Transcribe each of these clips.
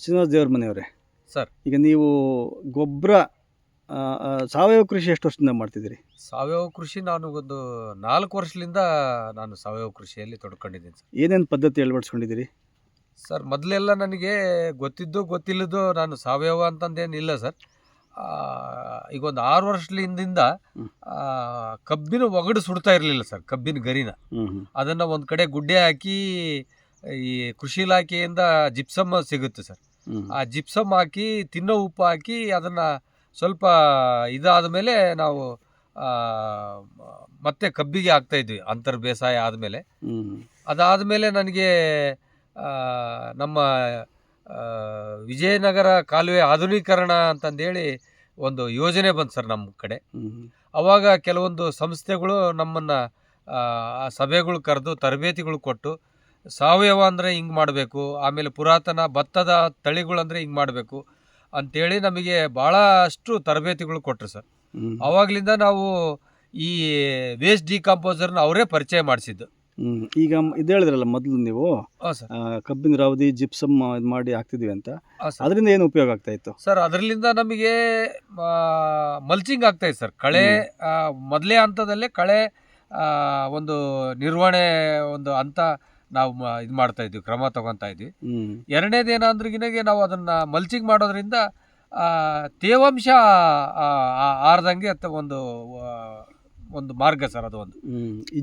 ಶ್ರೀನಿವಾಸ್ ದೇವ್ರ ಮನೆಯವರೇ, ಸರ್, ಈಗ ನೀವು ಗೊಬ್ಬರ ಸಾವಯವ ಕೃಷಿ ಎಷ್ಟು ವರ್ಷದಿಂದ ಮಾಡ್ತಿದ್ದೀರಿ? ಸಾವಯವ ಕೃಷಿ ನಾನು ಒಂದು 4 ವರ್ಷದಿಂದ ನಾನು ಸಾವಯವ ಕೃಷಿಯಲ್ಲಿ ತೊಡ್ಕೊಂಡಿದ್ದೀನಿ ಸರ್. ಏನೇನು ಪದ್ಧತಿ ಅಳವಡಿಸ್ಕೊಂಡಿದ್ದೀರಿ? ಸರ್, ಮೊದಲೆಲ್ಲ ನನಗೆ ಗೊತ್ತಿದ್ದು ಗೊತ್ತಿಲ್ಲದ್ದು ನಾನು ಸಾವಯವ ಅಂತಂದೇನಿಲ್ಲ ಸರ್. ಈಗ ಒಂದು 6 ವರ್ಷದ ಹಿಂದಿಂದ ಕಬ್ಬಿನ ಒಗಡು ಸುಡ್ತಾ ಇರಲಿಲ್ಲ ಸರ್, ಕಬ್ಬಿನ ಗರಿನ. ಅದನ್ನು ಒಂದು ಕಡೆ ಗುಡ್ಡೆ ಹಾಕಿ ಈ ಕೃಷಿ ಇಲಾಖೆಯಿಂದ ಜಿಪ್ಸಮ್ ಸಿಗುತ್ತೆ ಸರ್. ಆ ಜಿಪ್ಸಮ್ ಹಾಕಿ ತಿನ್ನೋ ಉಪ್ಪು ಹಾಕಿ ಅದನ್ನು ಸ್ವಲ್ಪ ಇದಾದ ಮೇಲೆ ನಾವು ಮತ್ತೆ ಕಬ್ಬಿಗೆ ಹಾಕ್ತಾ ಇದ್ವಿ ಅಂತರ್ ಬೇಸಾಯ ಆದಮೇಲೆ. ಅದಾದಮೇಲೆ ನನಗೆ ನಮ್ಮ ವಿಜಯನಗರ ಕಾಲುವೆ ಆಧುನೀಕರಣ ಅಂತಂದೇಳಿ ಒಂದು ಯೋಜನೆ ಬಂತು ಸರ್ ನಮ್ಮ ಕಡೆ. ಅವಾಗ ಕೆಲವೊಂದು ಸಂಸ್ಥೆಗಳು ನಮ್ಮನ್ನು ಸಭೆಗಳು ಕರೆದು ತರಬೇತಿಗಳು ಕೊಟ್ಟು, ಸಾವಯವ ಅಂದರೆ ಹಿಂಗೆ ಮಾಡಬೇಕು, ಆಮೇಲೆ ಪುರಾತನ ಭತ್ತದ ತಳಿಗಳಂದರೆ ಹಿಂಗೆ ಮಾಡಬೇಕು ಅಂಥೇಳಿ ನಮಗೆ ಭಾಳಷ್ಟು ತರಬೇತಿಗಳು ಕೊಟ್ಟರು ಸರ್. ಆವಾಗಲಿಂದ ನಾವು ಈ ವೇಸ್ಟ್ ಡಿಕಾಂಪೋಸರ್ನ ಅವರೇ ಪರಿಚಯ ಮಾಡಿಸಿದ್ದು. ಈಗ ಇದು ಹೇಳಿದ್ರಲ್ಲ ಮೊದಲು ನೀವು ಸರ್, ಕಬ್ಬಿನ ರಾವದಿ ಜಿಪ್ಸಮ್ ಇದು ಮಾಡಿ ಹಾಕ್ತಿದ್ವಿ ಅಂತ, ಅದರಿಂದ ಏನು ಉಪಯೋಗ ಆಗ್ತಾ ಇತ್ತು ಸರ್? ಅದರಿಂದ ನಮಗೆ ಮಲ್ಚಿಂಗ್ ಆಗ್ತಾ ಇತ್ತು ಸರ್. ಕಳೆ ಮೊದಲೇ ಹಂತದಲ್ಲೇ ಕಳೆ ಒಂದು ನಿರ್ವಹಣೆ ಒಂದು ಹಂತ ನಾವು ಇದು ಮಾಡ್ತಾ ಇದ್ವಿ, ಕ್ರಮ ತಗೊತಾ ಇದ್ವಿ. ಎರಡನೇದೇನಂದ್ರಿಗಿನಾಗೆ ನಾವು ಅದನ್ನ ಮಲ್ಚಿಂಗ್ ಮಾಡೋದ್ರಿಂದ ತೇವಾಂಶ ಆರ್ದಂಗೆ ಒಂದು ಮಾರ್ಗ ಸರ್. ಅದು ಒಂದು ಈ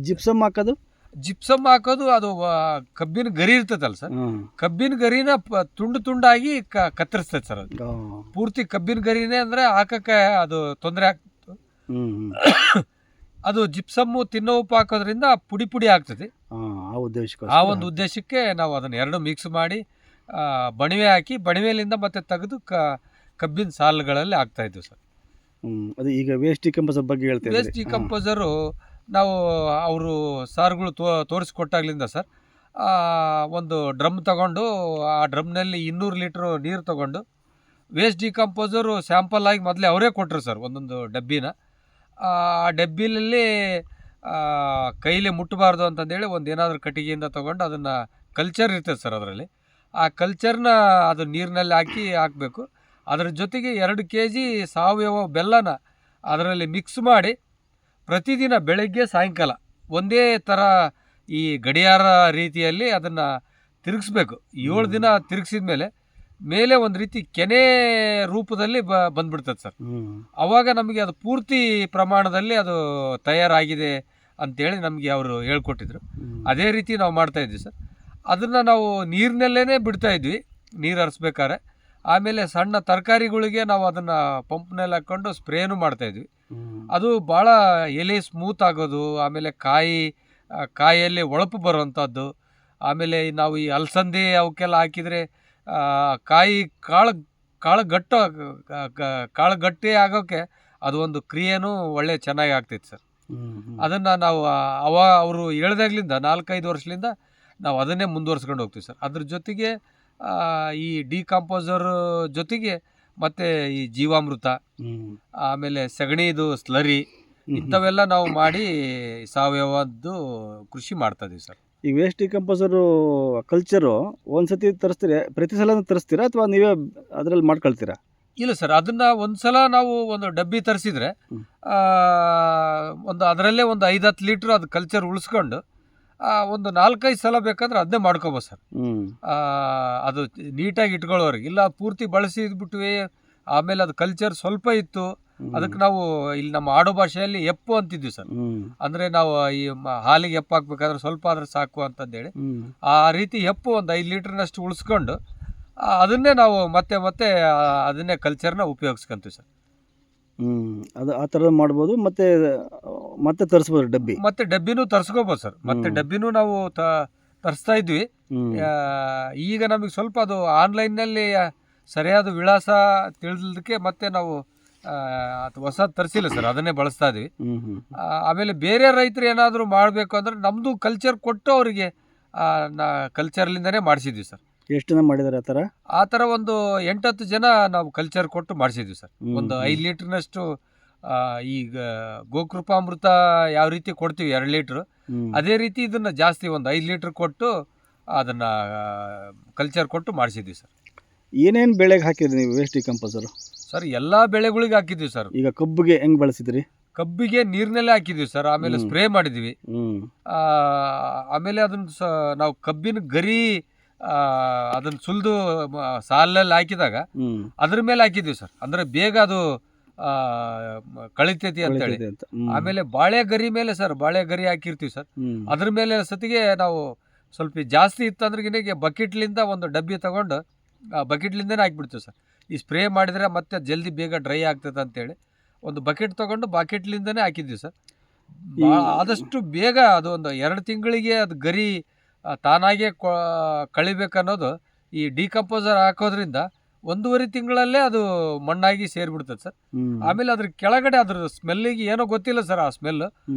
ಜಿಪ್ಸಮ್ ಹಾಕೋದು ಅದು ಕಬ್ಬಿನ ಗರಿ ಇರ್ತದಲ್ಲ ಸರ್, ಕಬ್ಬಿನ ಗರಿನ ತುಂಡು ತುಂಡಾಗಿ ಕತ್ತರಿಸ್ತದೆ ಸರ್. ಅದು ಪೂರ್ತಿ ಕಬ್ಬಿನ ಗರಿನೇ ಅಂದ್ರೆ ಹಾಕಕ್ಕೆ ಅದು ತೊಂದರೆ ಆಗ್ತಿತ್ತು. ಅದು ಜಿಪ್ಸಮ್ಮು ತಿನ್ನೋ ಉಪ್ಪು ಹಾಕೋದ್ರಿಂದ ಪುಡಿ ಪುಡಿ ಆಗ್ತದೆ. ಆ ಒಂದು ಉದ್ದೇಶಕ್ಕೆ ನಾವು ಅದನ್ನ ಎರಡು ಮಿಕ್ಸ್ ಮಾಡಿ ಬಣಿವೆ ಹಾಕಿ ಬಣಿವೆಲಿಂದ ಮತ್ತೆ ತೆಗೆದು ಕಬ್ಬಿನ ಸಾಲುಗಳಲ್ಲಿ ಹಾಕ್ತಾ ಇದ್ವಿ ಸರ್. ಅದು ಈಗ ವೇಸ್ಟ್ ಡಿಕಂಪೋಸರ್ ಬಗ್ಗೆ ಹೇಳ್ತೀವಿ. ವೇಸ್ಟ್ ಡಿಕಂಪೋಸರು ನಾವು ಅವರು ಸಾರುಗಳು ತೋರಿಸ್ಕೊಟ್ಟಾಗ್ಲಿಂದ ಸರ್, ಒಂದು ಡ್ರಮ್ ತಗೊಂಡು ಆ ಡ್ರಮ್ನಲ್ಲಿ 200 ಲೀಟ್ರ್ ನೀರು ತಗೊಂಡು ವೇಸ್ಟ್ ಡಿಕಂಪೋಸರು ಸ್ಯಾಂಪಲ್ ಆಗಿ ಮೊದಲೇ ಅವರೇ ಕೊಟ್ಟರು ಸರ್, ಒಂದೊಂದು ಡಬ್ಬಿನ. ಆ ಡಬ್ಬಿಲಲ್ಲಿ ಕೈಲಿ ಮುಟ್ಟಬಾರ್ದು ಅಂತಂದೇಳಿ ಏನಾದರೂ ಕಟ್ಟಿಗೆಯಿಂದ ತೊಗೊಂಡು ಅದನ್ನು ಕಲ್ಚರ್ ಇರ್ತದೆ ಸರ್. ಅದರಲ್ಲಿ ಆ ಕಲ್ಚರ್ನ ಅದು ನೀರಿನಲ್ಲಿ ಹಾಕಬೇಕು. ಅದರ ಜೊತೆಗೆ 2 kg ಸಾವಯವ ಬೆಲ್ಲನ ಅದರಲ್ಲಿ ಮಿಕ್ಸ್ ಮಾಡಿ ಪ್ರತಿದಿನ ಬೆಳಗ್ಗೆ ಸಾಯಂಕಾಲ ಒಂದೇ ಥರ ಈ ಗಡಿಯಾರ ರೀತಿಯಲ್ಲಿ ಅದನ್ನು ತಿರುಗಿಸ್ಬೇಕು. 7 ದಿನ ತಿರುಗಿಸಿದ ಮೇಲೆ ಒಂದು ರೀತಿ ಕೆನೆ ರೂಪದಲ್ಲಿ ಬಂದ್ಬಿಡ್ತದೆ ಸರ್. ಅವಾಗ ನಮಗೆ ಅದು ಪೂರ್ತಿ ಪ್ರಮಾಣದಲ್ಲಿ ಅದು ತಯಾರಾಗಿದೆ ಅಂತೇಳಿ ನಮಗೆ ಅವರು ಹೇಳ್ಕೊಟ್ಟಿದ್ರು. ಅದೇ ರೀತಿ ನಾವು ಮಾಡ್ತಾ ಇದ್ವಿ ಸರ್. ಅದನ್ನು ನಾವು ನೀರಿನಲ್ಲೇ ಬಿಡ್ತಾ ಇದ್ವಿ, ನೀರು ಹರಿಸ್ಬೇಕಾದ್ರೆ. ಆಮೇಲೆ ಸಣ್ಣ ತರಕಾರಿಗಳಿಗೆ ನಾವು ಅದನ್ನು ಪಂಪ್ನಲ್ಲಿ ಹಾಕ್ಕೊಂಡು ಸ್ಪ್ರೇನು ಮಾಡ್ತಾಯಿದ್ವಿ. ಅದು ಭಾಳ ಎಲೆ ಸ್ಮೂತ್ ಆಗೋದು, ಆಮೇಲೆ ಕಾಯಲ್ಲಿ ಹೊಳಪು ಬರುವಂಥದ್ದು. ಆಮೇಲೆ ನಾವು ಈ ಅಲಸಂದೆ ಅವಕ್ಕೆಲ್ಲ ಹಾಕಿದರೆ ಕಾಳು ಗಟ್ಟಿ ಆಗೋಕ್ಕೆ ಅದು ಒಂದು ಕ್ರಿಯೆನೂ ಒಳ್ಳೆ ಚೆನ್ನಾಗಿ ಆಗ್ತೈತೆ ಸರ್. ಅದನ್ನು ನಾವು ಅವರು ಹೇಳ್ದಾಗ್ಲಿಂದ 4-5 ವರ್ಷದಿಂದ ನಾವು ಅದನ್ನೇ ಮುಂದುವರ್ಸ್ಕೊಂಡು ಹೋಗ್ತೀವಿ ಸರ್. ಅದ್ರ ಜೊತೆಗೆ ಈ ಡಿಕಾಂಪೋಸರ್ ಜೊತೆಗೆ ಮತ್ತು ಈ ಜೀವಾಮೃತ, ಆಮೇಲೆ ಸಗಣಿದು ಸ್ಲರಿ, ಇಂಥವೆಲ್ಲ ನಾವು ಮಾಡಿ ಸಾವಯವದ್ದು ಕೃಷಿ ಮಾಡ್ತಾ ಇದೀವಿ ಸರ್. ಈ ವೇಸ್ಟ್ ಡಿಕಂಪೋಸರು ಕಲ್ಚರು ಒಂದ್ಸತಿ ತರಿಸ್ತೀರಾ, ಪ್ರತಿ ಸಲ ತರಿಸ್ತೀರಾ ಅಥವಾ ನೀವೇ ಅದರಲ್ಲಿ ಮಾಡ್ಕೊಳ್ತೀರಾ? ಇಲ್ಲ ಸರ್, ಅದನ್ನು ಒಂದ್ಸಲ ನಾವು ಒಂದು ಡಬ್ಬಿ ತರಿಸಿದ್ರೆ ಅದರಲ್ಲೇ ಒಂದು 5-10 ಲೀಟ್ರ್ ಅದು ಕಲ್ಚರ್ ಉಳಿಸ್ಕೊಂಡು ಒಂದು 4-5 ಸಲ ಬೇಕಂದ್ರೆ ಅದನ್ನೇ ಮಾಡ್ಕೋಬೋದು ಸರ್. ಅದು ನೀಟಾಗಿ ಇಟ್ಕೊಳ್ಳೋರಿಗೆ. ಇಲ್ಲ ಪೂರ್ತಿ ಬಳಸಿದ್ಬಿಟ್ವಿ ಆಮೇಲೆ ಅದು ಕಲ್ಚರ್ ಸ್ವಲ್ಪ ಇತ್ತು, ಅದಕ್ಕೆ ನಾವು ಇಲ್ಲಿ ನಮ್ಮ ಆಡು ಭಾಷೆಯಲ್ಲಿ ಎಪ್ಪು ಅಂತಿದ್ವಿ ಸರ್. ಅಂದರೆ ನಾವು ಈ ಹಾಲಿಗೆ ಎಪ್ಪು ಹಾಕ್ಬೇಕಾದ್ರೆ ಸ್ವಲ್ಪ ಆದ್ರೆ ಸಾಕು ಅಂತಂದೇಳಿ ಆ ರೀತಿ ಎಪ್ಪು ಒಂದು 5 ಲೀಟ್ರ್ನಷ್ಟು ಉಳಿಸ್ಕೊಂಡು ಅದನ್ನೇ ನಾವು ಮತ್ತೆ ಅದನ್ನೇ ಕಲ್ಚರ್ನ ಉಪಯೋಗಿಸ್ಕೊಂತೀವಿ ಸರ್. ಅದು ಆ ಥರ ಮಾಡ್ಬೋದು. ಮತ್ತೆ ತರಿಸ್ಬೋದು ಡಬ್ಬಿ, ಮತ್ತೆ ಡಬ್ಬಿನೂ ತರಿಸ್ಕೋಬೋದು ಸರ್. ಮತ್ತೆ ಡಬ್ಬಿನೂ ನಾವು ತರಿಸ್ತಾ ಇದ್ವಿ. ಈಗ ನಮಗೆ ಸ್ವಲ್ಪ ಅದು ಆನ್ಲೈನ್ನಲ್ಲಿ ಸರಿಯಾದ ವಿಳಾಸ ತಿಳಿದಕ್ಕೆ ಮತ್ತೆ ನಾವು ಹೊಸದು ತರಿಸಿಲ್ಲ ಸರ್, ಅದನ್ನೇ ಬಳಸ್ತಾ ಇದ್ವಿ. ಆಮೇಲೆ ಬೇರೆ ರೈತರು ಏನಾದರೂ ಮಾಡಬೇಕು ಅಂದರೆ ನಮ್ಮದು ಕಲ್ಚರ್ ಕೊಟ್ಟು ಅವರಿಗೆ ಕಲ್ಚರ್ಲಿಂದನೇ ಮಾಡಿಸಿದ್ವಿ ಸರ್. ಎಷ್ಟು ಜನ ಮಾಡಿದ್ದಾರೆ ಆ ಥರ ಒಂದು 8-10 ಜನ ನಾವು ಕಲ್ಚರ್ ಕೊಟ್ಟು ಮಾಡಿಸಿದ್ವಿ ಸರ್. ಒಂದು 5 ಲೀಟ್ರ್ನಷ್ಟು ಈಗ ಗೋಕೃಪಾಮೃತ ಯಾವ ರೀತಿ ಕೊಡ್ತೀವಿ 2 ಲೀಟ್ರ್, ಅದೇ ರೀತಿ ಇದನ್ನು ಜಾಸ್ತಿ ಒಂದು 5 ಲೀಟ್ರ್ ಕೊಟ್ಟು ಅದನ್ನು ಕಲ್ಚರ್ ಕೊಟ್ಟು ಮಾಡಿಸಿದ್ವಿ ಸರ್. ಏನೇನು ಬೆಳೆಗೆ ಹಾಕಿದ್ರಿ ನೀವು ವೇಸ್ಟ್ ಡಿಕಂಪೋಸರು? ಸರ್ ಎಲ್ಲ ಬೆಳೆಗಳಿಗೆ ಹಾಕಿದ್ವಿ ಸರ್. ಈಗ ಕಬ್ಬಿಗೆ ಹೆಂಗೆ ಬಳಸಿದ್ರಿ? ಕಬ್ಬಿಗೆ ನೀರಿನಲ್ಲೇ ಹಾಕಿದ್ವಿ ಸರ್. ಆಮೇಲೆ ಸ್ಪ್ರೇ ಮಾಡಿದ್ವಿ. ಆಮೇಲೆ ಅದನ್ನು ನಾವು ಕಬ್ಬಿನ ಗರಿ ಅದನ್ನು ಸುಲಿದು ಸಾಲಲ್ಲಿ ಹಾಕಿದಾಗ ಅದ್ರ ಮೇಲೆ ಹಾಕಿದ್ವಿ ಸರ್. ಅಂದರೆ ಬೇಗ ಅದು ಕಳಿತೈತಿ ಅಂತೇಳಿ. ಆಮೇಲೆ ಬಾಳೆ ಗರಿ ಮೇಲೆ ಸರ್, ಬಾಳೆ ಗರಿ ಹಾಕಿರ್ತೀವಿ ಸರ್. ಅದ್ರ ಮೇಲೆ ಸತಿಗೆ ನಾವು ಸ್ವಲ್ಪ ಜಾಸ್ತಿ ಇತ್ತಂದ್ರೆ ಬಕೆಟ್ಲಿಂದ ಒಂದು ಡಬ್ಬಿ ತಗೊಂಡು ಬಕೆಟ್ಲಿಂದನೇ ಹಾಕಿಬಿಡ್ತೀವಿ ಸರ್. ಈ ಸ್ಪ್ರೇ ಮಾಡಿದರೆ ಮತ್ತೆ ಜಲ್ದಿ ಬೇಗ ಡ್ರೈ ಆಗ್ತದೆ ಅಂತೇಳಿ ಒಂದು ಬಕೆಟ್ ತೊಗೊಂಡು ಬಕೆಟ್ಲಿಂದನೇ ಹಾಕಿದ್ವಿ ಸರ್. ಆದಷ್ಟು ಬೇಗ ಅದು ಒಂದು 2 ತಿಂಗಳಿಗೆ ಅದು ಗರಿ ತಾನಾಗೆ ಕಳಿಬೇಕನ್ನೋದು ಈ ಡಿಕಂಪೋಸರ್ ಹಾಕೋದ್ರಿಂದ 1.5 ತಿಂಗಳಲ್ಲೇ ಅದು ಮಣ್ಣಾಗಿ ಸೇರಿಬಿಡ್ತದೆ ಸರ್. ಆಮೇಲೆ ಅದ್ರ ಕೆಳಗಡೆ ಅದ್ರ ಸ್ಮೆಲ್ಲಿಗೆ ಏನೋ ಗೊತ್ತಿಲ್ಲ ಸರ್, ಆ ಸ್ಮೆಲ್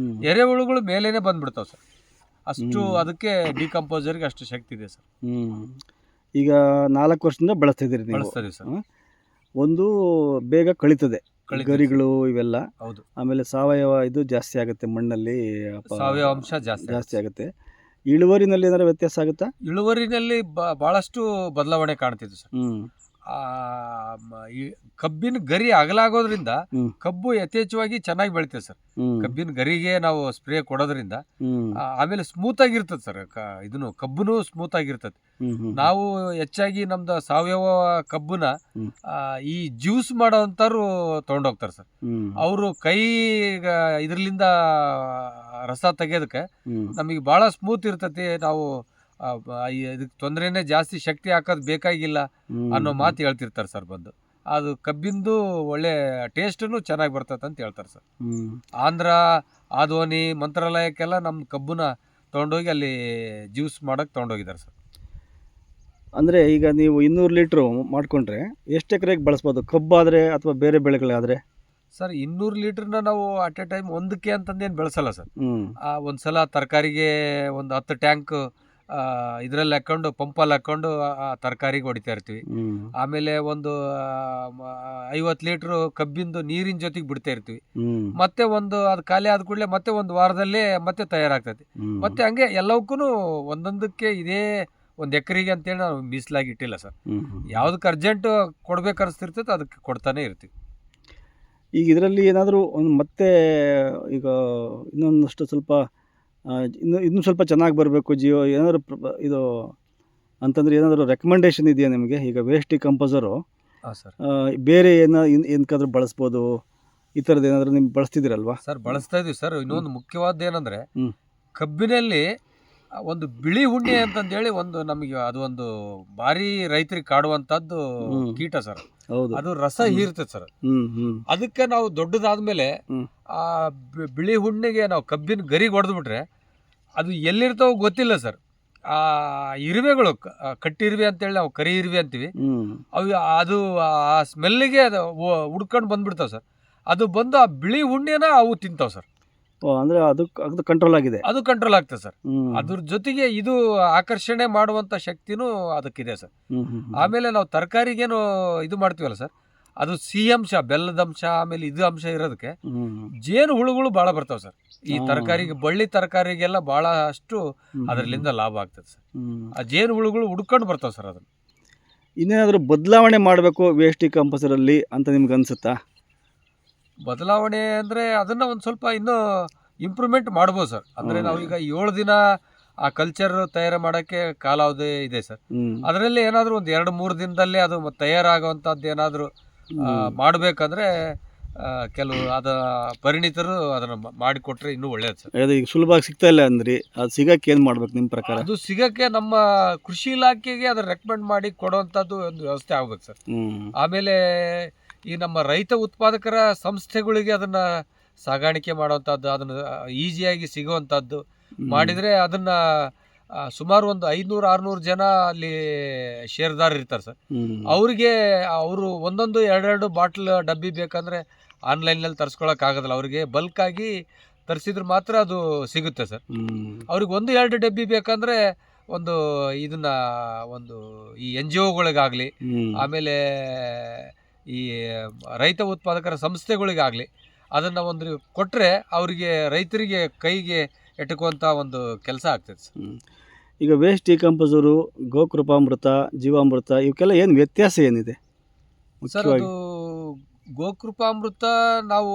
ಎರೆಹುಳುಗಳು ಮೇಲೇನೆ ಬಂದ್ಬಿಡ್ತಾವೆ ಸರ್. ಅಷ್ಟು ಅದಕ್ಕೆ ಡಿಕಂಪೋಸರ್ಗೆ ಅಷ್ಟು ಶಕ್ತಿ ಇದೆ ಸರ್. ಈಗ 4 ವರ್ಷದಿಂದ ಬಳಸ್ತಿದ್ದೀರಿ ನೀವು? ಬಳಸ್ತಾರೆ ಸರ್. ಒಂದು ಬೇಗ ಕಳಿತದೆ ಗರಿಗಳು ಇವೆಲ್ಲ. ಹೌದು. ಆಮೇಲೆ ಸಾವಯವ ಇದು ಜಾಸ್ತಿ ಆಗುತ್ತೆ ಮಣ್ಣಲ್ಲಿ, ಸಾವಯವ ಅಂಶ ಜಾಸ್ತಿ ಆಗುತ್ತೆ. ಇಳುವರಿನಲ್ಲಿ ಏನಾದ್ರು ವ್ಯತ್ಯಾಸ ಆಗುತ್ತಾ? ಇಳುವರಿನಲ್ಲಿ ಬಹಳಷ್ಟು ಬದಲಾವಣೆ ಕಾಣ್ತಿದ್ವಿ ಸರ್. ಈ ಕಬ್ಬಿನ ಗರಿ ಅಗಲಾಗೋದ್ರಿಂದ ಕಬ್ಬು ಯಥೇಚ್ಛವಾಗಿ ಚೆನ್ನಾಗಿ ಬೆಳಿತದೆ ಸರ್. ಕಬ್ಬಿನ ಗರಿಗೆ ನಾವು ಸ್ಪ್ರೇ ಕೊಡೋದ್ರಿಂದ ಆಮೇಲೆ ಸ್ಮೂತ್ ಆಗಿರ್ತದೆ ಸರ್. ಇದನ್ನು ಕಬ್ಬುನು ಸ್ಮೂತ್ ಆಗಿರ್ತದೆ. ನಾವು ಹೆಚ್ಚಾಗಿ ನಮ್ದು ಸಾವಯವ ಕಬ್ಬುನ ಈ ಜ್ಯೂಸ್ ಮಾಡೋವಂಥವ್ರು ತೊಗೊಂಡೋಗ್ತಾರೆ ಸರ್. ಅವರು ಕೈ ಇದ್ರಲಿಂದ ರಸ ತೆಗೆಯೋದಕ್ಕೆ ನಮಗೆ ಭಾಳ ಸ್ಮೂತ್ ಇರ್ತತಿ. ನಾವು ಇದಕ್ಕೆ ತೊಂದರೆನೇ ಜಾಸ್ತಿ, ಶಕ್ತಿ ಹಾಕೋದು ಬೇಕಾಗಿಲ್ಲ ಅನ್ನೋ ಮಾತು ಹೇಳ್ತಿರ್ತಾರೆ ಸರ್ ಬಂದು. ಅದು ಕಬ್ಬಿಂದು ಒಳ್ಳೆ ಟೇಸ್ಟೂ ಚೆನ್ನಾಗಿ ಬರ್ತದೆ ಅಂತ ಹೇಳ್ತಾರೆ ಸರ್. ಆಂಧ್ರ, ಆದೋನಿ, ಮಂತ್ರಾಲಯಕ್ಕೆಲ್ಲ ನಮ್ಮ ಕಬ್ಬುನ ತೊಗೊಂಡೋಗಿ ಅಲ್ಲಿ ಜ್ಯೂಸ್ ಮಾಡೋಕ್ಕೆ ತೊಗೊಂಡೋಗಿದ್ದಾರೆ ಸರ್. ಅಂದರೆ ಈಗ ನೀವು 200 ಲೀಟ್ರು ಮಾಡಿಕೊಂಡ್ರೆ ಎಷ್ಟು ಎಕರೆಗೆ ಬಳಸ್ಬೋದು? ಕಬ್ಬಾದರೆ ಅಥವಾ ಬೇರೆ ಬೆಳೆಗಳಾದರೆ? ಸರ್ 200 ಲೀಟ್ರನ್ನ ನಾವು ಅಟ್ ಎ ಟೈಮ್ ಒಂದಕ್ಕೆ ಅಂತಂದೇನು ಬೆಳೆಸಲ್ಲ ಸರ್. ಒಂದ್ಸಲ ತರಕಾರಿಗೆ ಒಂದು 10 ಟ್ಯಾಂಕ್ ಇದರಲ್ಲಿ ಹಾಕೊಂಡು ಪಂಪಲ್ಲಿ ಹಾಕೊಂಡು ತರಕಾರಿಗೆ ಹೊಡಿತಾ ಇರ್ತೀವಿ. ಆಮೇಲೆ ಒಂದು 50 ಲೀಟ್ರು ಕಬ್ಬಿಂದು ನೀರಿನ ಜೊತೆಗೆ ಬಿಡ್ತಾ ಇರ್ತೀವಿ. ಮತ್ತೆ ಒಂದು ಅದು ಖಾಲಿ ಆದ ಕೂಡಲೇ ಮತ್ತೆ ಒಂದು ವಾರದಲ್ಲೇ ಮತ್ತೆ ತಯಾರಾಗ್ತೈತಿ. ಮತ್ತೆ ಹಂಗೆ ಎಲ್ಲವಕ್ಕೂ ಒಂದೊಂದಕ್ಕೆ ಇದೇ 1 ಎಕರೆಗೆ ಅಂತೇಳಿ ನಾವು ಮೀಸಲಾಗಿ ಇಟ್ಟಿಲ್ಲ ಸರ್. ಯಾವುದಕ್ಕೆ ಅರ್ಜೆಂಟ್ ಕೊಡ್ಬೇಕು ಅನಿಸ್ತಿರ್ತೈತೆ ಅದಕ್ಕೆ ಕೊಡ್ತಾನೆ ಇರ್ತೀವಿ. ಈಗ ಇದರಲ್ಲಿ ಏನಾದರೂ ಒಂದು ಮತ್ತೆ ಈಗ ಇನ್ನೊಂದಷ್ಟು ಸ್ವಲ್ಪ ಇನ್ನೂ ಸ್ವಲ್ಪ ಚೆನ್ನಾಗಿ ಬರಬೇಕು ಏನಾದರೂ ಇದು ಅಂತಂದರೆ ಏನಾದರೂ ರೆಕಮೆಂಡೇಶನ್ ಇದೆಯಾ ನಿಮಗೆ? ಈಗ ವೇಸ್ಟ್ ಡಿಕಂಪೋಸರು ಸರ್ ಬೇರೆ ಏನಕ್ಕಾದ್ರೂ ಬಳಸ್ಬೋದು, ಈ ಥರದ್ದು ಏನಾದರೂ ನಿಮ್ಗೆ ಬಳಸ್ತಿದ್ದೀರಲ್ವಾ? ಸರ್ ಬಳಸ್ತಾ ಇದೀವಿ ಸರ್. ಇನ್ನೊಂದು ಮುಖ್ಯವಾದ ಏನಂದರೆ ಕಬ್ಬಿನಲ್ಲಿ ಒಂದು ಬಿಳಿ ಹುಣ್ಣೆ ಅಂತಂದೇಳಿ ಒಂದು ನಮಗೆ ಅದು ಒಂದು ಭಾರಿ ರೈತರಿಗೆ ಕಾಡುವಂಥದ್ದು ಕೀಟ ಸರ್. ಅದು ರಸ ಹೀರ್ತದೆ ಸರ್. ಅದಕ್ಕೆ ನಾವು ದೊಡ್ಡದಾದ್ಮೇಲೆ ಆ ಬಿಳಿ ಹುಣ್ಣಿಗೆ ನಾವು ಕಬ್ಬಿನ ಗರಿಗೆ ಹೊಡೆದ್ಬಿಟ್ರೆ ಅದು ಎಲ್ಲಿರ್ತಾವೋ ಗೊತ್ತಿಲ್ಲ ಸರ್. ಆ ಇರುವೆಗಳು ಕಟ್ಟಿರುವೆ ಅಂತೇಳಿ ನಾವು ಕರಿ ಇರುವೆ ಅಂತೀವಿ. ಅವು ಅದು ಆ ಸ್ಮೆಲ್ಲಿಗೆ ಅದು ಹುಡ್ಕೊಂಡು ಬಂದ್ಬಿಡ್ತಾವೆ ಸರ್. ಅದು ಬಂದು ಆ ಬಿಳಿ ಹುಣ್ಣೆನ ಅವು ತಿಂತಾವೆ ಸರ್. ಅಂದರೆ ಅದು ಕಂಟ್ರೋಲ್ ಆಗಿದೆ. ಅದು ಕಂಟ್ರೋಲ್ ಆಗ್ತದೆ ಸರ್. ಅದ್ರ ಜೊತೆಗೆ ಇದು ಆಕರ್ಷಣೆ ಮಾಡುವಂಥ ಶಕ್ತಿನೂ ಅದಕ್ಕಿದೆ ಸರ್. ಆಮೇಲೆ ನಾವು ತರಕಾರಿಗೇನು ಇದು ಮಾಡ್ತೀವಲ್ಲ ಸರ್, ಅದು ಸಿಹಿ ಅಂಶ, ಬೆಲ್ಲದ ಅಂಶ, ಆಮೇಲೆ ಇದು ಅಂಶ ಇರೋದಕ್ಕೆ ಜೇನು ಹುಳುಗಳು ಭಾಳ ಬರ್ತಾವೆ ಸರ್. ಈ ತರಕಾರಿಗೆ, ಬಳ್ಳಿ ತರಕಾರಿಗೆಲ್ಲ ಭಾಳ ಅಷ್ಟು ಅದರಿಂದ ಲಾಭ ಆಗ್ತದೆ ಸರ್. ಆ ಜೇನು ಹುಳುಗಳು ಹುಡ್ಕೊಂಡು ಬರ್ತಾವೆ ಸರ್. ಅದನ್ನು ಇನ್ನೇನಾದರೂ ಬದಲಾವಣೆ ಮಾಡಬೇಕು ವೇಸ್ಟ್ ಡಿಕಂಪೋಸರಲ್ಲಿ ಅಂತ ನಿಮ್ಗೆ ಅನಿಸುತ್ತಾ? ಬದಲಾವಣೆ ಅಂದರೆ ಅದನ್ನು ಒಂದು ಸ್ವಲ್ಪ ಇನ್ನೂ ಇಂಪ್ರೂವ್ಮೆಂಟ್ ಮಾಡ್ಬೋದು ಸರ್. ಅಂದರೆ ನಾವೀಗ 7 ದಿನ ಆ ಕಲ್ಚರ್ ತಯಾರು ಮಾಡೋಕ್ಕೆ ಕಾಲಾವಧಿ ಇದೆ ಸರ್. ಅದರಲ್ಲಿ ಏನಾದರೂ ಒಂದು 2-3 ದಿನದಲ್ಲೇ ಅದು ತಯಾರಾಗುವಂಥದ್ದು ಏನಾದರೂ ಮಾಡಬೇಕಂದ್ರೆ ಕೆಲವು ಪರಿಣಿತರು ಅದನ್ನು ಮಾಡಿಕೊಟ್ರೆ ಇನ್ನೂ ಒಳ್ಳೇದು ಸರ್. ಅದು ಈಗ ಸುಲಭವಾಗಿ ಸಿಗ್ತಾ ಇಲ್ಲ ಅಂದ್ರಿ, ಅದು ಸಿಗಕ್ಕೆ ಏನು ಮಾಡ್ಬೇಕು ನಿಮ್ಮ ಪ್ರಕಾರ? ಅದು ಸಿಗಕ್ಕೆ ನಮ್ಮ ಕೃಷಿ ಇಲಾಖೆಗೆ ಅದನ್ನು ರೆಕಮೆಂಡ್ ಮಾಡಿ ಕೊಡುವಂಥದ್ದು ಒಂದು ವ್ಯವಸ್ಥೆ ಆಗ್ಬೇಕು ಸರ್. ಆಮೇಲೆ ಈ ನಮ್ಮ ರೈತ ಉತ್ಪಾದಕರ ಸಂಸ್ಥೆಗಳಿಗೆ ಅದನ್ನು ಸಾಗಾಣಿಕೆ ಮಾಡುವಂಥದ್ದು, ಅದನ್ನು ಈಸಿಯಾಗಿ ಸಿಗುವಂಥದ್ದು ಮಾಡಿದರೆ ಅದನ್ನು ಸುಮಾರು ಒಂದು 500-600 ಜನ ಅಲ್ಲಿ ಷೇರ್ದಾರರು ಇರ್ತಾರೆ ಸರ್. ಅವರಿಗೆ ಅವರು ಒಂದೊಂದು 2-2 ಬಾಟ್ಲ್ ಡಬ್ಬಿ ಬೇಕಂದರೆ ಆನ್ಲೈನಲ್ಲಿ ತರಿಸ್ಕೊಳಕ್ಕಾಗೋದಿಲ್ಲ. ಅವರಿಗೆ ಬಲ್ಕಾಗಿ ತರಿಸಿದ್ರೆ ಮಾತ್ರ ಅದು ಸಿಗುತ್ತೆ ಸರ್. ಅವ್ರಿಗೆ 1-2 ಡಬ್ಬಿ ಬೇಕಂದರೆ ಒಂದು ಇದನ್ನ ಒಂದು ಈ NGOಗಳಿಗಾಗಲಿ, ಆಮೇಲೆ ಈ ರೈತ ಉತ್ಪಾದಕರ ಸಂಸ್ಥೆಗಳಿಗಾಗಲಿ ಅದನ್ನು ಒಂದು ಕೊಟ್ಟರೆ ಅವರಿಗೆ ರೈತರಿಗೆ ಕೈಗೆ ಎಟುಕುವಂಥ ಒಂದು ಕೆಲಸ ಆಗ್ತದೆ ಸರ್. ಈಗ ವೇಸ್ಟ್ ಡಿಕಂಪೋಸರು, ಗೋಕೃಪಾಮೃತ, ಜೀವಾಮೃತ ಇವಕ್ಕೆಲ್ಲ ಏನು ವ್ಯತ್ಯಾಸ ಏನಿದೆ ಸರ್ ಮುಖ್ಯವಾಗಿ? ಅದು ಗೋಕೃಪಾಮೃತ ನಾವು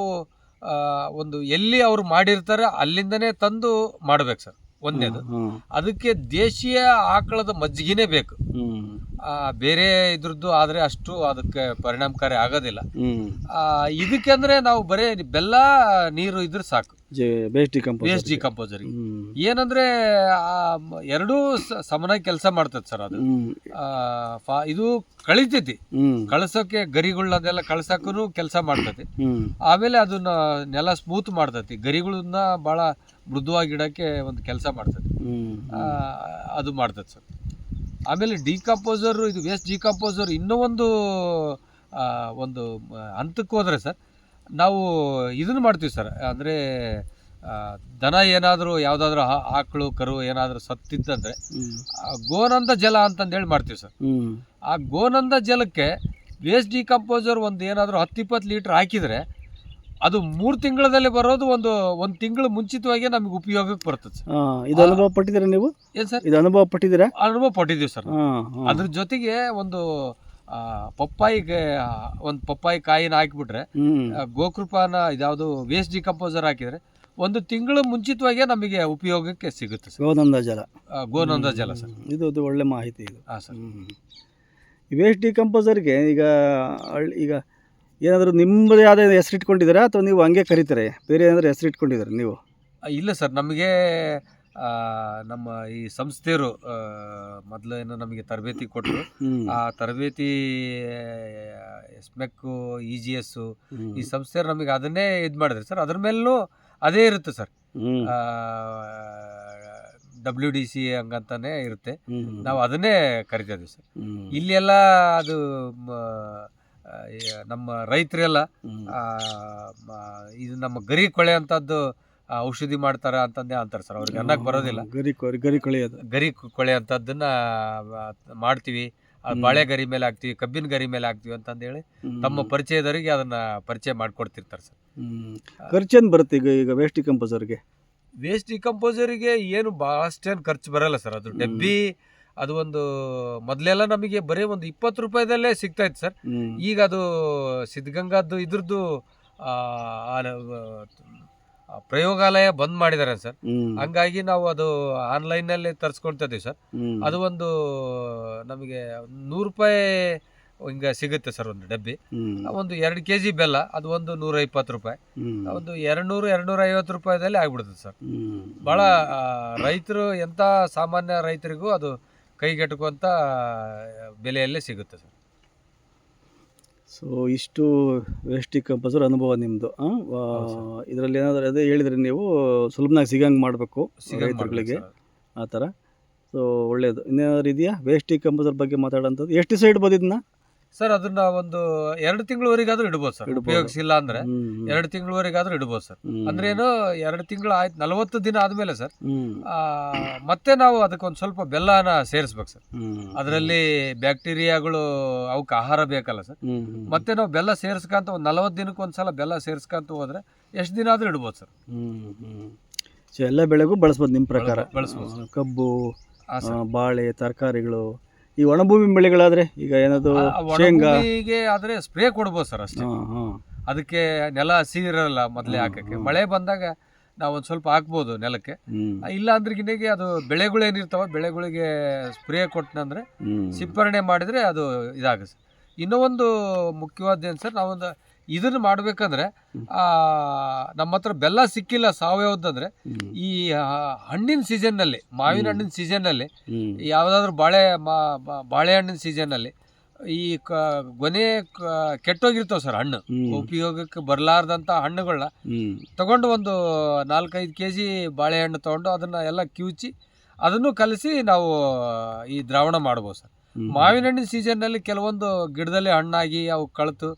ಒಂದು ಎಲ್ಲಿ ಅವರು ಮಾಡಿರ್ತಾರೆ ಅಲ್ಲಿಂದನೇ ತಂದು ಮಾಡ್ಬೇಕು ಸರ್, ಒಂದನೇದು. ಹಾಂ ಅದಕ್ಕೆ ದೇಶೀಯ ಆಕಳದ ಮಜ್ಜಿಗೆನೇ ಬೇಕು. ಹ್ಞೂ ಬೇರೆ ಇದ್ರದ್ದು ಆದರೆ ಅಷ್ಟು ಅದಕ್ಕೆ ಪರಿಣಾಮಕಾರಿ ಆಗೋದಿಲ್ಲ. ಹ್ಞೂ ಇದಕ್ಕೆ ಅಂದರೆ ನಾವು ಬರೀ ಬೆಲ್ಲ ನೀರು ಇದ್ರೆ ಸಾಕು ವೇಸ್ಟ್ ಡಿಕಂಪೋಸರ್. ವೇಸ್ಟ್ ಡಿಕಂಪೋಸರ್ಗೆ. ಹ್ಞೂ ಏನಂದ್ರೆ ಎರಡೂ ಸಮನಾಗಿ ಕೆಲಸ ಮಾಡ್ತದೆ ಸರ್ ಅದು. ಇದು ಕಳಿತೈತಿ, ಕಳ್ಸೋಕೆ ಗರಿಗಳನ್ನೆಲ್ಲ ಕಳ್ಸಕ್ಕೂ ಕೆಲಸ ಮಾಡ್ತೈತಿ. ಆಮೇಲೆ ಅದನ್ನ ನೆಲ ಸ್ಮೂತ್ ಮಾಡ್ತೈತಿ, ಗರಿಗಳನ್ನ ಭಾಳ ಮೃದುವಾಗಿಡಕ್ಕೆ ಒಂದು ಕೆಲಸ ಮಾಡ್ತೈತಿ. ಅದು ಮಾಡ್ತೈತೆ ಸರ್. ಆಮೇಲೆ ಡಿಕಂಪೋಸರ್, ಇದು ವೇಸ್ಟ್ ಡಿಕಂಪೋಸರ್ ಇನ್ನೂ ಒಂದು ಹಂತಕ್ಕೆ ಹೋದರೆ ಸರ್, ನಾವು ಇದನ್ನು ಮಾಡ್ತೀವಿ ಸರ್. ಅಂದರೆ ದನ ಏನಾದರೂ ಯಾವುದಾದ್ರೂ ಆಕಳು ಕರು ಏನಾದರೂ ಸತ್ತಿದ್ದಂದರೆ ಗೋನಂದ ಜಲ ಅಂತಂದೇಳಿ ಮಾಡ್ತೀವಿ ಸರ್. ಆ ಗೋನಂದ ಜಲಕ್ಕೆ ವೇಸ್ಟ್ ಡಿಕಂಪೋಸರ್ ಒಂದು ಏನಾದರೂ 10-20 ಲೀಟ್ರ್ ಹಾಕಿದರೆ ಅದು 3 ತಿಂಗಳಲ್ಲಿ ಬರೋದು ಒಂದು ತಿಂಗಳು ಮುಂಚಿತವಾಗಿ ನಮಗೆ ಉಪಯೋಗಕ್ಕೆ ಬರ್ತದೆ ಸರ್. ಇದು ಅನುಭವ ಪಟ್ಟಿದ್ದೀರಾ ನೀವು? ಏನು ಸರ್, ಇದು ಅನುಭವ ಪಟ್ಟಿದ್ದೀರಾ? ಅನುಭವ ಪಟ್ಟಿದ್ದೀವಿ ಸರ್. ಅದ್ರ ಜೊತೆಗೆ ಒಂದು ಪಪ್ಪಾಯಿ ಕಾಯಿನ ಹಾಕಿಬಿಟ್ರೆ, ಗೋಕೃಪಾನ ಇದ್ಯಾವುದು ವೇಸ್ಟ್ ಡಿಕಂಪೋಸರ್ ಹಾಕಿದರೆ 1 ತಿಂಗಳು ಮುಂಚಿತವಾಗಿ ನಮಗೆ ಉಪಯೋಗಕ್ಕೆ ಸಿಗುತ್ತೆ ಸರ್. ಗೋನಂದ ಜಲ, ಗೋನಂದ ಜಲ ಸರ್. ಇದು ಒಳ್ಳೆ ಮಾಹಿತಿ ಇದು. ಹಾಂ ಸರ್. ಈ ವೇಸ್ಟ್ ಡಿಕಂಪೋಸರ್ಗೆ ಈಗ ಏನಾದರೂ ನಿಮ್ಮದೇ ಆದ ಹೆಸರು ಇಟ್ಕೊಂಡಿದ್ದೀರಾ ಅಥವಾ ನೀವು ಹಂಗೆ ಕರೀತಾರೆ? ಬೇರೆ ಏನಾದರೂ ಹೆಸರು ಇಟ್ಕೊಂಡಿದ್ದೀರಾ ನೀವು? ಇಲ್ಲ ಸರ್, ನಮಗೆ ನಮ್ಮ ಈ ಸಂಸ್ಥೆಯವರು ಮೊದಲು ಏನೋ ನಮಗೆ ತರಬೇತಿ ಕೊಟ್ಟರು. ಆ ತರಬೇತಿ ಎಸ್ಮೆಕ್ಕು, EGS ಈ ಸಂಸ್ಥೆಯವರು ನಮಗೆ ಅದನ್ನೇ ಇದು ಮಾಡಿದ್ರು ಸರ್. ಅದ್ರ ಮೇಲೂ ಅದೇ ಇರುತ್ತೆ ಸರ್, WDC ಹಂಗಂತಾನೆ ಇರುತ್ತೆ. ನಾವು ಅದನ್ನೇ ಕರಿತಾ ಇದ್ದೀವಿ ಸರ್. ಇಲ್ಲಿ ಎಲ್ಲ ಅದು ನಮ್ಮ ರೈತರೆಲ್ಲ ಇದು ನಮ್ಮ ಗರಿ ಕೊಳೆ ಅಂತದ್ದು ಔಷಧಿ ಮಾಡ್ತಾರ ಅಂತಂದೇ ಅಂತಾರೆ ಸರ್. ಅವ್ರಿಗೆ ಅನ್ನಕ್ಕೆ ಬರೋದಿಲ್ಲ. ಗರಿ ಕೊಳೆ ಅಂತದನ್ನ ಮಾಡ್ತೀವಿ, ಅದು ಬಾಳೆ ಗರಿ ಮೇಲೆ ಹಾಕ್ತೀವಿ, ಕಬ್ಬಿನ ಗರಿ ಮೇಲೆ ಹಾಕ್ತೀವಿ ಅಂತಂದೇಳಿ ತಮ್ಮ ಪರಿಚಯದವರಿಗೆ ಅದನ್ನ ಪರಿಚಯ ಮಾಡಿಕೊಡ್ತಿರ್ತಾರೆ ಸರ್. ಖರ್ಚೇನು ಬರುತ್ತೆ ಈಗ ವೇಸ್ಟ್ ಡಿಕಂಪೋಸರ್ಗೆ? ವೇಸ್ಟ್ ಡಿಕಂಪೋಸರಿಗೆ ಏನು ಭಾಳಷ್ಟೇನು ಖರ್ಚು ಬರಲ್ಲ ಸರ್. ಅದು ಡಬ್ಬಿ ಅದು ಒಂದು ಮೊದಲೆಲ್ಲ ನಮಗೆ ಬರೀ ಒಂದು 20 ರೂಪಾಯಿದಲ್ಲೇ ಸಿಗ್ತಾಯಿತ್ತು ಸರ್. ಈಗ ಅದು ಸಿದ್ಧಗಂಗಾದ್ದು ಇದ್ರದ್ದು ಪ್ರಯೋಗಾಲಯ ಬಂದ್ ಮಾಡಿದ್ದಾರೆ ಸರ್. ಹಂಗಾಗಿ ನಾವು ಅದು ಆನ್ಲೈನಲ್ಲಿ ತರಿಸ್ಕೊಳ್ತಾ ಇದೀವಿ ಸರ್. ಅದು ಒಂದು ನಮಗೆ 100 ರೂಪಾಯಿ ಹಿಂಗೆ ಸಿಗುತ್ತೆ ಸರ್ ಒಂದು ಡಬ್ಬಿ. ಒಂದು 2 kg ಬೆಲ್ಲ ಅದು ಒಂದು 120 ರೂಪಾಯಿ, ಒಂದು 200-250 ರೂಪಾಯಿದಲ್ಲಿ ಆಗ್ಬಿಡುತ್ತೆ ಸರ್. ಭಾಳ ರೈತರು, ಎಂಥ ಸಾಮಾನ್ಯ ರೈತರಿಗೂ ಅದು ಕೈಗೆಟುಕುವಂಥ ಬೆಲೆಯಲ್ಲೇ ಸಿಗುತ್ತೆ ಸರ್. ಸೊ ಇಷ್ಟು ವೇಸ್ಟ್ ಡಿಕಂಪೋಸರ್ ಅನುಭವ ನಿಮ್ಮದು. ಇದರಲ್ಲಿ ಏನಾದರೂ ಅದೇ ಹೇಳಿದ್ರಿ ನೀವು, ಸುಲಭನಾಗಿ ಸಿಗಂಗೆ ಮಾಡಬೇಕು ರೈತರುಗಳಿಗೆ, ಆ ಥರ. ಸೊ ಒಳ್ಳೆಯದು. ಇನ್ನೇನಾದ್ರು ಇದೆಯಾ ವೇಸ್ಟ್ ಡಿಕಂಪೋಸರ್ ಬಗ್ಗೆ ಮಾತಾಡೋಂಥದ್ದು? ಎಷ್ಟು ದಿವಸ ಇಡ್ಬೋದು ಇದನ್ನ ಸರ್? ಅದನ್ನ ಒಂದು 2 ತಿಂಗಳವರೆಗಾದ್ರೂ ಇಡ್ಬೋದು ಸರ್. ಉಪಯೋಗಿಸಿಲ್ಲ ಅಂದ್ರೆ 2 ತಿಂಗಳವರೆಗಾದ್ರೂ ಇಡ್ಬೋದು ಸರ್. ಅಂದ್ರೆ ಏನು, 2 ತಿಂಗಳು ಆಯ್ತು, 40 ದಿನ ಆದ್ಮೇಲೆ ಸರ್ ಮತ್ತೆ ನಾವು ಅದಕ್ಕೊಂದು ಸ್ವಲ್ಪ ಬೆಲ್ಲನ ಸೇರಿಸ್ಬೇಕು ಸರ್. ಅದರಲ್ಲಿ ಬ್ಯಾಕ್ಟೀರಿಯಾಗಳು ಅವಕ್ಕೆ ಆಹಾರ ಬೇಕಲ್ಲ ಸರ್. ಮತ್ತೆ ನಾವು ಬೆಲ್ಲ ಸೇರಿಸ್ಕಂತ ಒಂದು 40 ದಿನಕ್ಕೆ ಒಂದ್ಸಲ ಬೆಲ್ಲ ಸೇರಿಸ್ಕಂತ ಹೋದ್ರೆ ಎಷ್ಟು ದಿನ ಆದ್ರೂ ಇಡ್ಬೋದು ಸರ್. ಸೊ ಎಲ್ಲ ಬೆಳೆಗೂ ಬಳಸ್ಬೋದು ನಿಮ್ಮ ಪ್ರಕಾರ? ಬಳಸ್ಬೋದು. ಕಬ್ಬು, ಬಾಳೆ, ತರಕಾರಿಗಳು, ಈ ಒಣಭೂಮಿ ಬೆಳೆಗಳಾದ್ರೆ ಈಗ ಏನಾದ್ರು ಶೇಂಗಾ ಆದ್ರೆ ಸ್ಪ್ರೇ ಕೊಡ್ಬೋದು ಸರ್ ಅಷ್ಟೇ. ಅದಕ್ಕೆ ನೆಲ ಹಸಿ ಇರಲ್ಲ ಮೊದಲೇ ಹಾಕಕ್ಕೆ. ಮಳೆ ಬಂದಾಗ ನಾವು ಒಂದು ಸ್ವಲ್ಪ ಹಾಕ್ಬೋದು ನೆಲಕ್ಕೆ. ಇಲ್ಲ ಅಂದ್ರೆಗಿನೆಗೆ ಅದು ಬೆಳೆಗಳೇನಿರ್ತಾವ, ಬೆಳೆಗಳಿಗೆ ಸ್ಪ್ರೇ ಕೊಟ್ಟನಂದ್ರೆ ಸಿಂಪರಣೆ ಮಾಡಿದ್ರೆ ಅದು ಇದಾಗುತ್ತೆ. ಇನ್ನೂ ಒಂದು ಮುಖ್ಯವಾದ್ದೇನು ಸರ್, ನಾವೊಂದು ಇದನ್ನು ಮಾಡ್ಬೇಕಂದ್ರೆ ನಮ್ಮ ಹತ್ರ ಬೆಲ್ಲ ಸಿಕ್ಕಿಲ್ಲ ಸಾವಯವದಂದ್ರೆ, ಈ ಹಣ್ಣಿನ ಸೀಸನ್ನಲ್ಲಿ, ಮಾವಿನ ಹಣ್ಣಿನ ಸೀಸನ್ನಲ್ಲಿ, ಯಾವುದಾದ್ರೂ ಬಾಳೆಹಣ್ಣಿನ ಸೀಸನ್ನಲ್ಲಿ ಈ ಗೊನೆ ಕೆಟ್ಟೋಗಿರ್ತಾವ ಸರ್ ಹಣ್ಣು, ಉಪಯೋಗಕ್ಕೆ ಬರಲಾರ್ದಂಥ ಹಣ್ಣುಗಳನ್ನ ತಗೊಂಡು ಒಂದು 4-5 kg ಬಾಳೆಹಣ್ಣು ತಗೊಂಡು ಅದನ್ನ ಎಲ್ಲ ಕಿವುಚಿ ಅದನ್ನು ಕಲಸಿ ನಾವು ಈ ದ್ರಾವಣ ಮಾಡ್ಬೋದು ಸರ್. ಮಾವಿನ ಹಣ್ಣಿನ ಸೀಸನ್ನಲ್ಲಿ ಕೆಲವೊಂದು ಗಿಡದಲ್ಲಿ ಹಣ್ಣಾಗಿ ಅವು ಕಳೆತು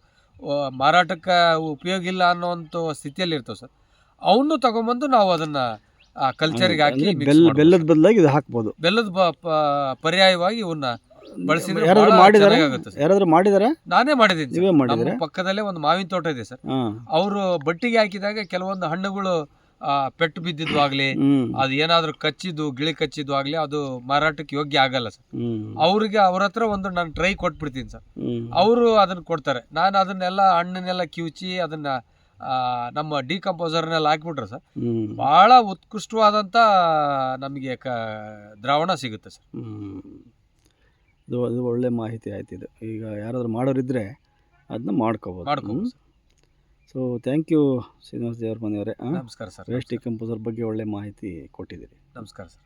ಮಾರಾಟಕ್ಕೆ ಉಪಯೋಗ ಇಲ್ಲ ಅನ್ನೋಂಥ ಸ್ಥಿತಿಯಲ್ಲಿ ಇರ್ತವೆ ಸರ್. ಅವನು ತಗೊಂಬಂದು ನಾವು ಅದನ್ನ ಕಲ್ಚರ್ಗೆ ಹಾಕಿ ಬೆಲ್ಲದ ಬದಲಾಗಿ ಇದು ಹಾಕ್ಬೋದು. ಬೆಲ್ಲದ ಪರ್ಯಾಯವಾಗಿ ಇವನ್ನ ಬಳಸಿದ್ರೆ ಯಾರಾದ್ರೂ ಮಾಡಿದಾರ? ನಾನೇ ಮಾಡಿದ್ದೀನಿ. ನಮ್ಮ ಪಕ್ಕದಲ್ಲೇ ಒಂದು ಮಾವಿನ ತೋಟ ಇದೆ ಸರ್. ಅವರು ಬಟ್ಟಿಗೆ ಹಾಕಿದಾಗ ಕೆಲವೊಂದು ಹಣ್ಣುಗಳು ಪೆಟ್ಟು ಬಿದ್ದಿದ್ದು ಆಗಲಿ, ಅದು ಏನಾದರೂ ಕಚ್ಚಿದ್ದು ಗಿಳಿ ಕಚ್ಚಿದ್ದು ಆಗಲಿ, ಅದು ಮಾರಾಟಕ್ಕೆ ಯೋಗ್ಯ ಆಗಲ್ಲ ಸರ್. ಅವ್ರಿಗೆ ಅವ್ರ ಹತ್ರ ಒಂದು ನಾನು ಟ್ರೈ ಕೊಟ್ಬಿಡ್ತೀನಿ ಸರ್. ಅವರು ಅದನ್ನು ಕೊಡ್ತಾರೆ. ನಾನು ಅದನ್ನೆಲ್ಲ ಹಣ್ಣನ್ನೆಲ್ಲ ಕಿವುಚಿ ಅದನ್ನು ನಮ್ಮ ಡಿಕಂಪೋಸರ್ನೆಲ್ಲ ಹಾಕಿಬಿಟ್ರೆ ಸರ್ ಭಾಳ ಉತ್ಕೃಷ್ಟವಾದಂಥ ನಮಗೆ ದ್ರಾವಣ ಸಿಗುತ್ತೆ ಸರ್. ಅದು ಒಳ್ಳೆ ಮಾಹಿತಿ ಆಯ್ತು. ಇದು ಈಗ ಯಾರಾದರೂ ಮಾಡೋರಿದ್ದರೆ ಅದನ್ನ ಮಾಡ್ಕೋಬೋದು. ಸೊ ಥ್ಯಾಂಕ್ ಯು ಶ್ರೀನಿವಾಸ್ ದೇವರಮನೆಯವರೇ. ನಮಸ್ಕಾರ ಸರ್. ವೇಸ್ಟ್ ಡಿಕಂಪೋಸರ್ ಬಗ್ಗೆ ಒಳ್ಳೆ ಮಾಹಿತಿ ಕೊಟ್ಟಿದ್ದೀರಿ. ನಮಸ್ಕಾರ ಸರ್.